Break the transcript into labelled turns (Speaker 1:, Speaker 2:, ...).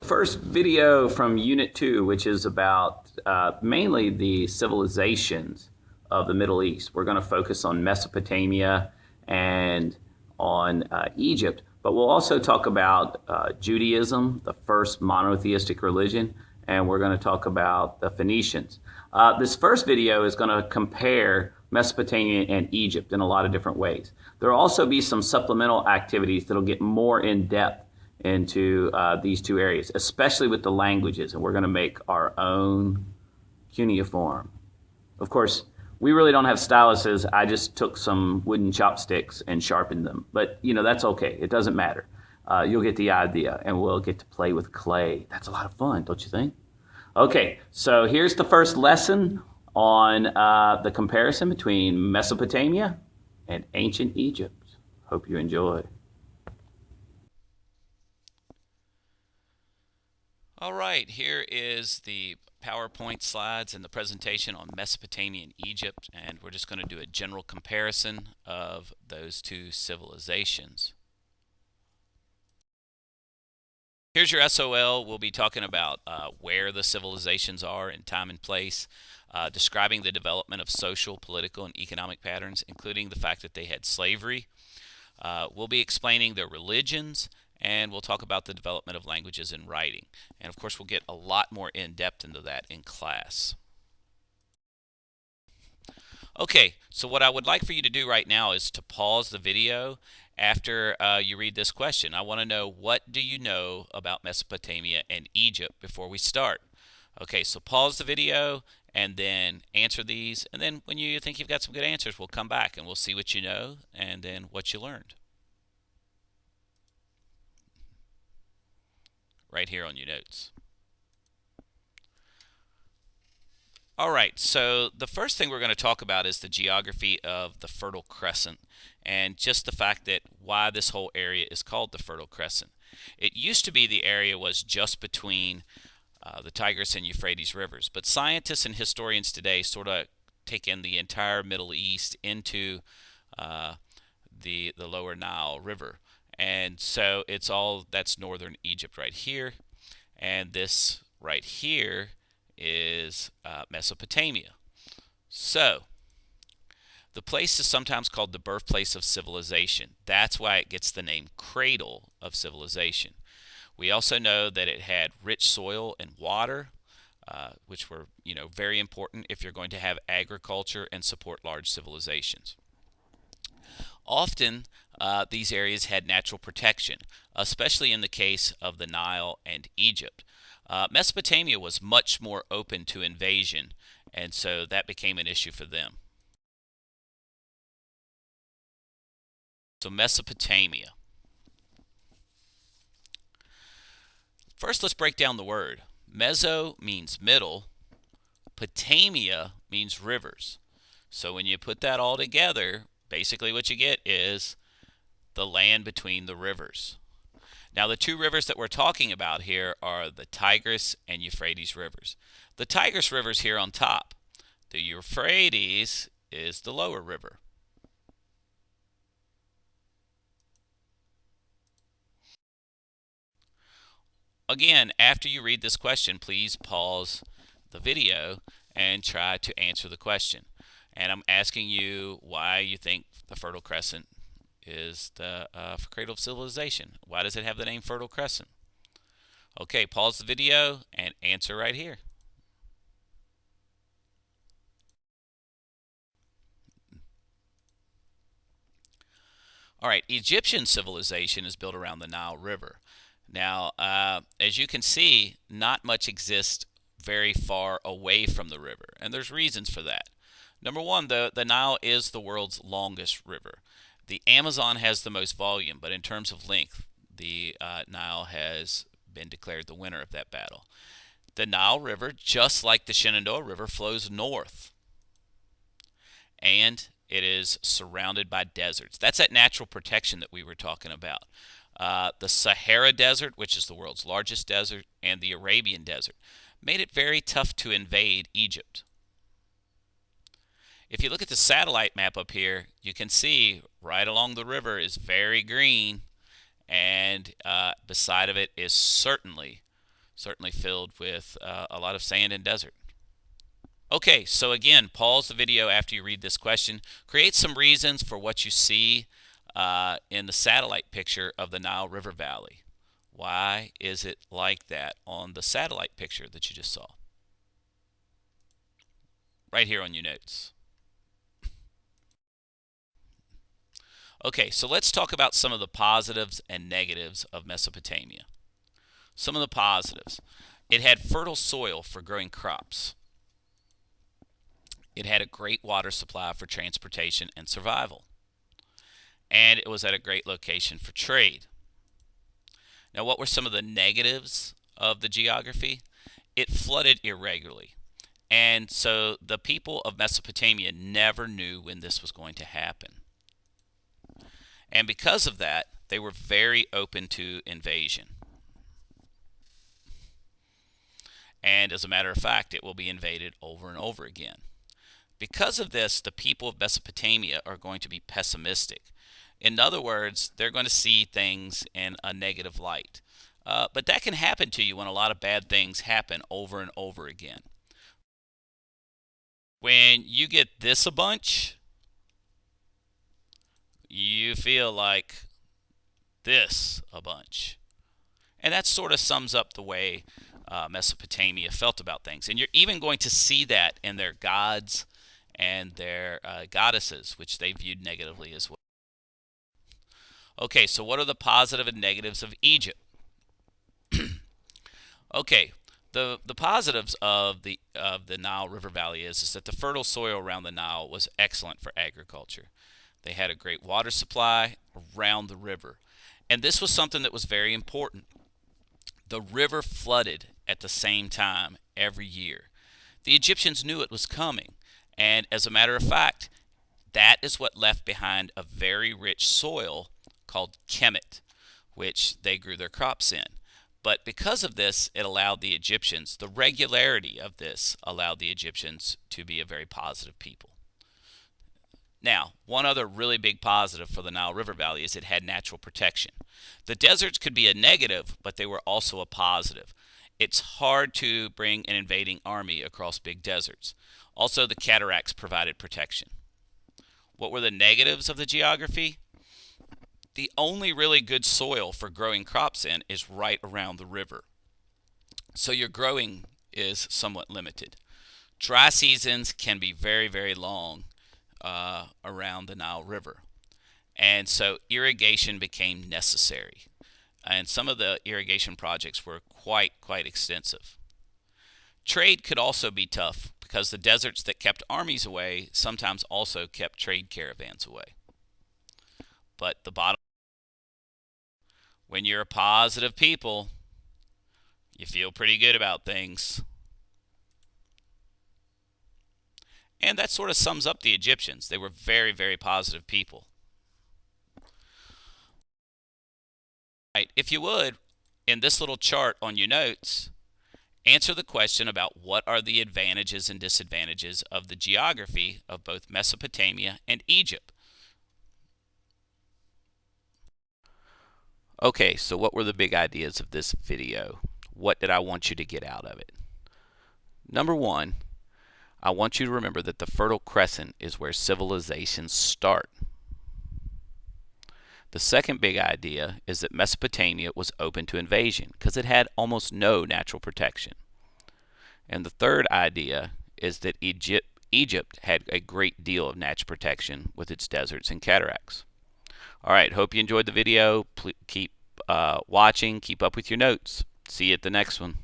Speaker 1: First video from Unit 2, which is about mainly the civilizations of the Middle East. We're going to focus on Mesopotamia and on Egypt, but we'll also talk about Judaism, the first monotheistic religion, and we're going to talk about the Phoenicians. This first video is going to compare Mesopotamia and Egypt in a lot of different ways. There will also be some supplemental activities that will get more in depth into these two areas, especially with the languages, and we're going to make our own cuneiform. Of course, we really don't have styluses. I just took some wooden chopsticks and sharpened them, but that's okay. It doesn't matter. You'll get the idea, and we'll get to play with clay. That's a lot of fun, don't you think? Okay, so here's the first lesson on the comparison between Mesopotamia and ancient Egypt. Hope you enjoy.
Speaker 2: All right, here is the PowerPoint slides and the presentation on Mesopotamia and Egypt, and we're just going to do a general comparison of those two civilizations. Here's your SOL. We'll be talking about where the civilizations are in time and place, describing the development of social, political, and economic patterns, including the fact that they had slavery. We'll be explaining their religions, and we'll talk about the development of languages and writing. And of course, we'll get a lot more in depth into that in class. Okay, so what I would like for you to do right now is to pause the video after you read this question. I want to know, what do you know about Mesopotamia and Egypt before we start? Okay, so pause the video and then answer these, and then when you think you've got some good answers, we'll come back and we'll see what you know and then what you learned. Right here on your notes. All right, so the first thing we're going to talk about is the geography of the Fertile Crescent, and just the fact that why this whole area is called the Fertile Crescent. It used to be the area was just between the Tigris and Euphrates Rivers, but scientists and historians today sort of take in the entire Middle East into the lower Nile River. And so it's all, that's northern Egypt right here, and this right here is Mesopotamia. So the place is sometimes called the birthplace of civilization. That's why it gets the name cradle of civilization. We also know that it had rich soil and water, which were very important if you're going to have agriculture and support large civilizations. Often, these areas had natural protection, especially in the case of the Nile and Egypt. Mesopotamia was much more open to invasion, and so that became an issue for them. So Mesopotamia. First, let's break down the word. Meso means middle. Potamia means rivers. So when you put that all together, basically what you get is the land between the rivers. Now, the two rivers that we're talking about here are the Tigris and Euphrates rivers. The Tigris River is here on top. The Euphrates is the lower river. Again, after you read this question, please pause the video and try to answer the question. And I'm asking you why you think the Fertile Crescent is the cradle of civilization. Why does it have the name Fertile Crescent? Okay, pause the video and answer right here. All right, Egyptian civilization is built around the Nile River. Now, as you can see, not much exists very far away from the river, and there's reasons for that. Number one, the Nile is the world's longest river. The Amazon has the most volume, but in terms of length, the Nile has been declared the winner of that battle. The Nile River, just like the Shenandoah River, flows north, and it is surrounded by deserts. That's that natural protection that we were talking about. The Sahara Desert, which is the world's largest desert, and the Arabian Desert, made it very tough to invade Egypt. If you look at the satellite map up here, you can see right along the river is very green, and beside of it is certainly certainly filled with a lot of sand and desert. Okay, so again, pause the video after you read this question. Create some reasons for what you see in the satellite picture of the Nile River Valley. Why is it like that on the satellite picture that you just saw? Right here on your notes. Okay, so let's talk about some of the positives and negatives of Mesopotamia. Some of the positives. It had fertile soil for growing crops. It had a great water supply for transportation and survival. And it was at a great location for trade. Now, what were some of the negatives of the geography? It flooded irregularly. And so the people of Mesopotamia never knew when this was going to happen. And because of that, they were very open to invasion. And as a matter of fact, it will be invaded over and over again. Because of this, the people of Mesopotamia are going to be pessimistic. In other words, they're going to see things in a negative light. But that can happen to you when a lot of bad things happen over and over again. When you get this a bunch, you feel like this a bunch. And that sort of sums up the way Mesopotamia felt about things. And you're even going to see that in their gods and their goddesses, which they viewed negatively as well. Okay, so what are the positive and negatives of Egypt? Okay, the positives of the Nile River Valley is that the fertile soil around the Nile was excellent for agriculture. They had a great water supply around the river. And this was something that was very important. The river flooded at the same time every year. The Egyptians knew it was coming. And as a matter of fact, that is what left behind a very rich soil called Kemet, which they grew their crops in. But because of this, it allowed the Egyptians, the regularity of this allowed the Egyptians to be a very positive people. Now, one other really big positive for the Nile River Valley is it had natural protection. The deserts could be a negative, but they were also a positive. It's hard to bring an invading army across big deserts. Also, the cataracts provided protection. What were the negatives of the geography? The only really good soil for growing crops in is right around the river. So your growing is somewhat limited. Dry seasons can be very, very long around the Nile River. And so irrigation became necessary. And some of the irrigation projects were quite extensive. Trade could also be tough because the deserts that kept armies away sometimes also kept trade caravans away. But the bottom, when you're a positive people, you feel pretty good about things. And that sort of sums up the Egyptians. They were very, very positive people. Right, if you would, in this little chart on your notes, answer the question about what are the advantages and disadvantages of the geography of both Mesopotamia and Egypt. Okay, so what were the big ideas of this video? What did I want you to get out of it? Number one, I want you to remember that the Fertile Crescent is where civilizations start. The second big idea is that Mesopotamia was open to invasion because it had almost no natural protection. And the third idea is that Egypt had a great deal of natural protection with its deserts and cataracts. All right, hope you enjoyed the video. Keep watching, keep up with your notes. See you at the next one.